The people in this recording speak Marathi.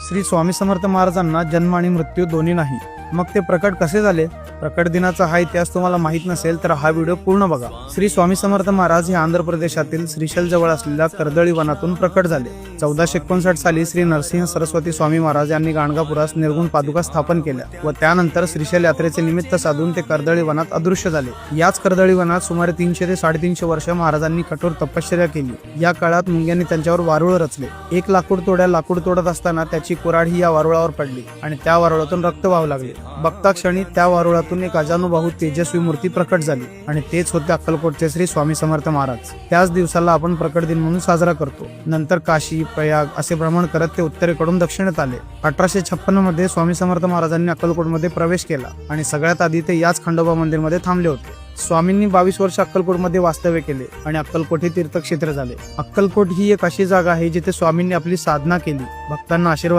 श्री स्वामी समर्थ महाराजांना जन्म आणि मृत्यू दोन्ही नाही, मग ते प्रकट कसे झाले? प्रकट दिनाचा हा इतिहास तुम्हाला माहित नसेल तर हा व्हिडिओ पूर्ण बघा. श्री स्वामी समर्थ महाराज हे आंध्र प्रदेशातील श्रीशैल जवळ असलेल्या कर्दळी वनातून प्रकट झाले. 1459 साली श्री नरसिंह सरस्वती स्वामी महाराज यांनी गाणगापुरास निर्गुण पादुका स्थापन केल्या व त्यानंतर श्रीशैल यात्रेचे निमित्त साधून ते कर्दळी वनात अदृश्य झाले. याच कर्दळी वनात सुमारे 300 ते 350 वर्ष महाराजांनी कठोर तपश्चर्या केली. या काळात मुंग्यांनी त्यांच्यावर वारुळ रचले. एक लाकूड तोडत असताना त्याची कुऱ्हाड ही या वारुळावर पडली आणि त्या वारुळातून रक्त वाहू लागले. बघता क्षणी त्या वारुळातून एक अजानुबाहू तेजस्वी मूर्ती प्रकट झाली आणि तेच होते अक्कलकोटचे श्री स्वामी समर्थ महाराज. त्याच दिवसाला आपण प्रकट दिन म्हणून साजरा करतो. नंतर काशी, प्रयाग असे भ्रमण करत ते उत्तरेकडून दक्षिणेत आले. 1856 मध्ये स्वामी समर्थ महाराजांनी अक्कलकोटमध्ये प्रवेश केला आणि सगळ्यात आधी ते याच खंडोबा मंदिरमध्ये थांबले होते. स्वामींनी 22 वर्ष अक्कलकोटमध्ये वास्तव्य केले आणि अक्कलकोट हे तीर्थक्षेत्र झाले. अक्कलकोट ही एक अशी जागा आहे जिथे स्वामींनी आपली साधना केली, भक्तांना आशीर्वाद